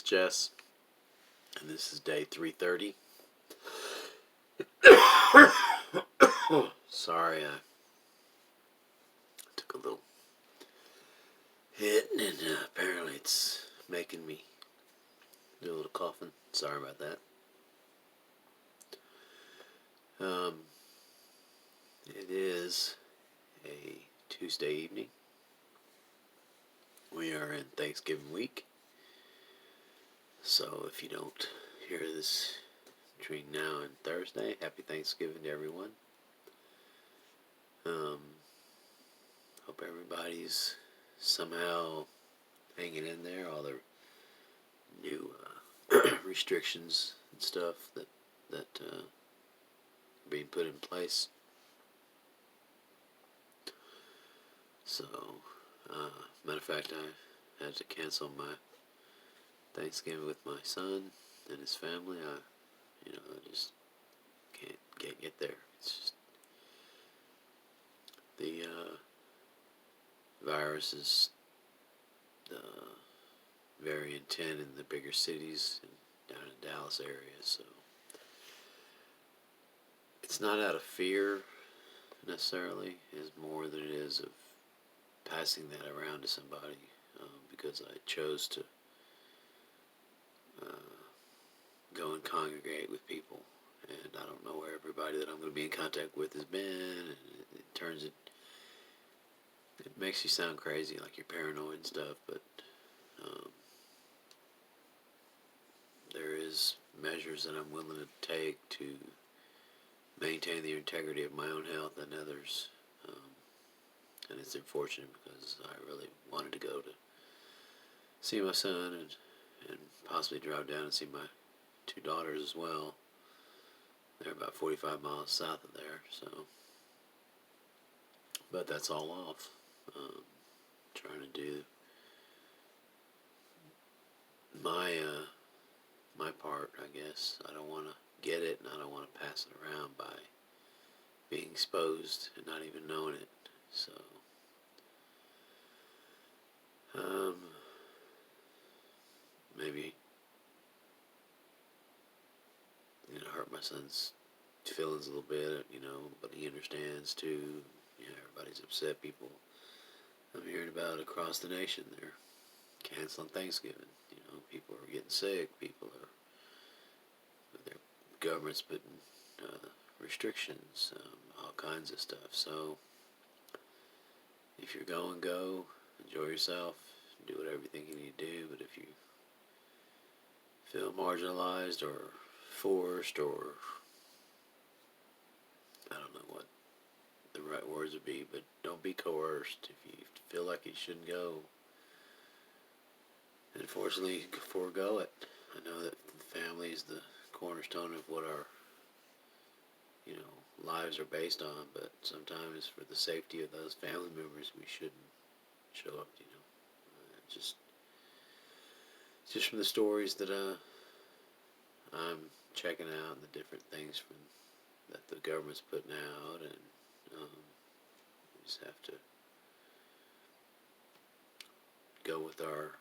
is Jess, and this is day 330. Sorry, I took a little hit, and apparently it's making me do a little coughing. Sorry about that. It is a Tuesday evening. We are in Thanksgiving week. So if you don't hear this between now and Thursday, happy Thanksgiving to everyone. Hope everybody's somehow hanging in there. All the new restrictions and stuff that are being put in place. So, matter of fact, I had to cancel my Thanksgiving with my son and his family. I just can't get there. It's just the virus is variant 10 in the bigger cities and down in Dallas area. So it's not out of fear necessarily. It's more than it is of passing that around to somebody, because I chose to go and congregate with people, and I don't know where everybody that I'm going to be in contact with has been, and it makes you sound crazy, like you're paranoid and stuff, but there is measures that I'm willing to take to maintain the integrity of my own health and others. And it's unfortunate because I really wanted to go to see my son and possibly drive down and see my two daughters as well. They're about 45 miles south of there, so. But that's all off. Trying to do my part, I guess. I don't want to get it, and I don't want to pass it around by being exposed and not even knowing it. So, maybe, hurt my son's feelings a little bit, but he understands too. Everybody's upset. People I'm hearing about across the nation, they're canceling Thanksgiving. People are getting sick. Their government's putting restrictions, all kinds of stuff. So, if you're going, go, enjoy yourself, do everything you need to do. But if you feel marginalized or forced, or I don't know what the right words would be, but don't be coerced. If you feel like you shouldn't go, unfortunately, forego it. I know that family is the cornerstone of what our lives are based on, but sometimes for the safety of those family members, we shouldn't show up. Just from the stories that I'm checking out, and the different things that the government's putting out, and we just have to go with our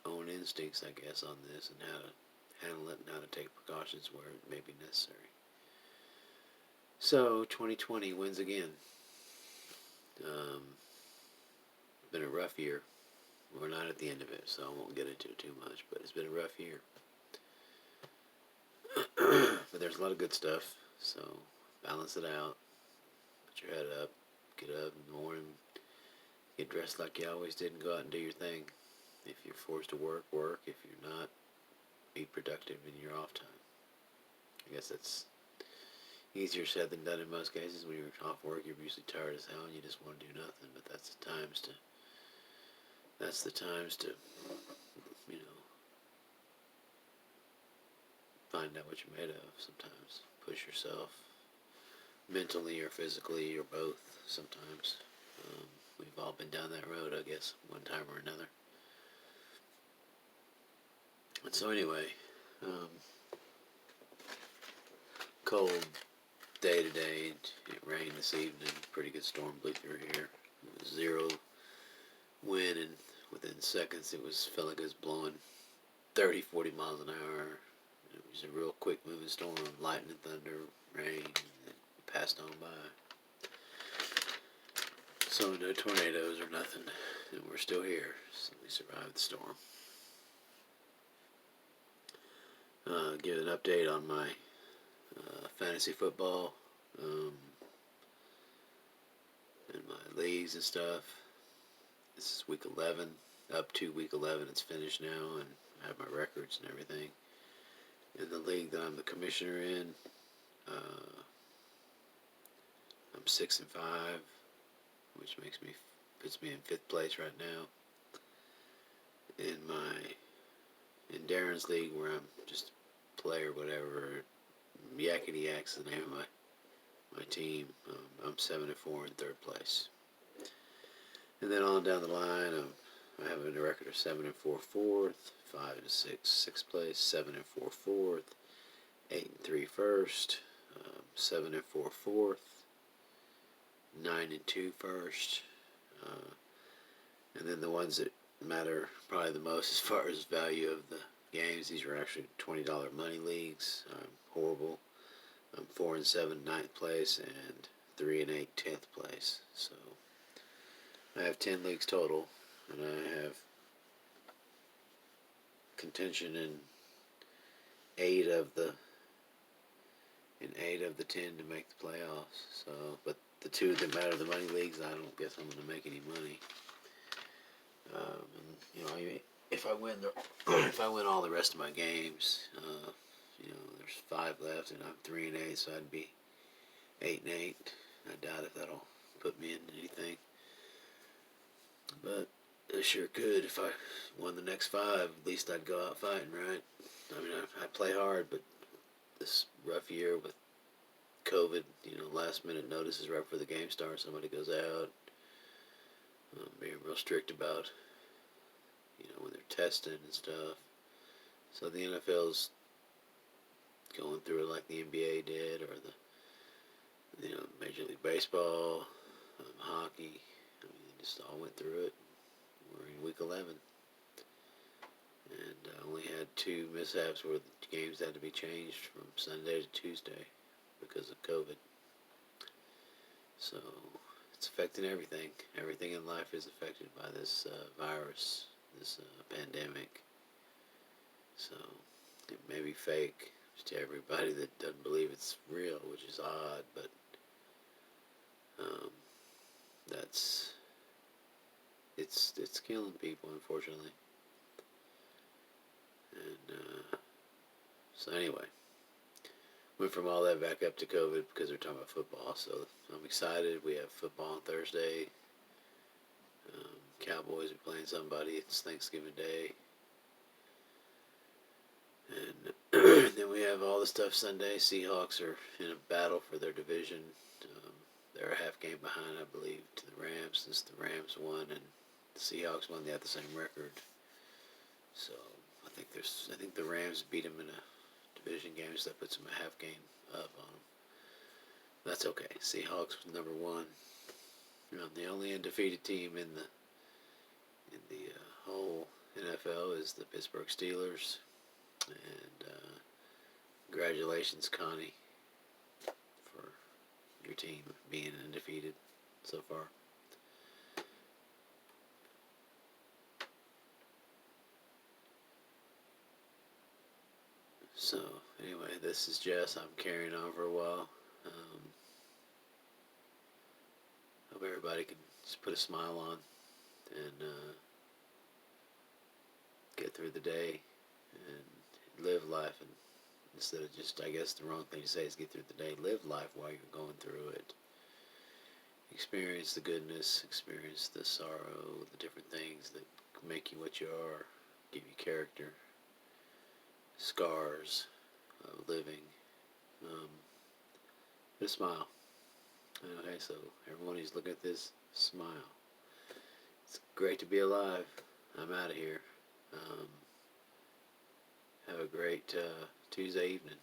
own instincts, I guess, on this, and how to handle it, and how to take precautions where it may be necessary. So, 2020 wins again. Been a rough year. We're not at the end of it, so I won't get into it too much, but it's been a rough year. But there's a lot of good stuff, so balance it out. Put your head up. Get up in the morning. Get dressed like you always did and go out and do your thing. If you're forced to work, work. If you're not, be productive in your off time. I guess that's easier said than done in most cases. When you're off work, you're usually tired as hell and you just want to do nothing. But that's the times to find out what you're made of. Sometimes push yourself, mentally or physically or both. Sometimes we've all been down that road, I guess, one time or another. And so anyway, cold day today. It rained this evening. Pretty good storm blew through here. It was 0 wind and within seconds it felt like it was blowing 30, 40 miles an hour. It was a real quick moving storm, lightning, thunder, rain, and it passed on by. So no tornadoes or nothing, and we're still here, so we survived the storm. Give an update on my fantasy football and my leagues and stuff. This is week 11, up to week 11. It's finished now, and I have my records and everything. In the league that I'm the commissioner in, I'm 6-5, which puts me in 5th place right now. In Darren's league, where I'm just a player, whatever, Yakety Yak's the name of my team. I'm 7-4 in 3rd place. And then on down the line, I have a record of 7-4 4th, 5-6 6th place, 7-4 4th, 8-3 1st, 7-4 4th, 9-2 1st, and then the ones that matter probably the most as far as value of the games. These are actually $20 money leagues. I'm horrible. I'm 4-7 9th place and 3-8 10th place. So I have 10 leagues total, and I have contention in 8 of the 10 to make the playoffs. So, but the 2 that matter, the money leagues, I don't guess I'm going to make any money. And, if I win if I win all the rest of my games, there's 5 left, and I'm 3-8, so I'd be 8-8. I doubt if that'll put me in anything, but I sure could. If I won the next 5, at least I'd go out fighting, right? I mean, I play hard, but this rough year with COVID, last minute notices right before the game starts, somebody goes out. Being real strict about, when they're testing and stuff. So the NFL's going through it like the NBA did, or the, Major League Baseball, hockey. I mean, they just all went through it. We're in week 11. And I only had 2 mishaps where the games had to be changed from Sunday to Tuesday because of COVID. So it's affecting everything. Everything in life is affected by this virus, this pandemic. So it may be fake to everybody that doesn't believe it's real, which is odd, but it's killing people, unfortunately. And so anyway, went from all that back up to COVID because they're talking about football. So I'm excited. We have football on Thursday. Cowboys are playing somebody. It's Thanksgiving Day. And then we have all the stuff Sunday. Seahawks are in a battle for their division. They're a half game behind, I believe, to the Rams, since the Rams won and the Seahawks won. They have the same record. So I think the Rams beat them in a division game, so that puts them a half game up on them. That's okay. Seahawks was number 1. The only undefeated team in the whole NFL is the Pittsburgh Steelers. And congratulations, Connie, for your team being undefeated so far. So anyway, this is Jess. I'm carrying on for a while. Hope everybody can just put a smile on and get through the day and live life, and instead of just, I guess the wrong thing to say is get through the day. Live life while you're going through it. Experience the goodness, experience the sorrow, the different things that make you what you are, give you character, scars of living. But a smile. Okay, so everyone who's looking at this, smile. It's great to be alive. I'm out of here. Have a great Tuesday evening.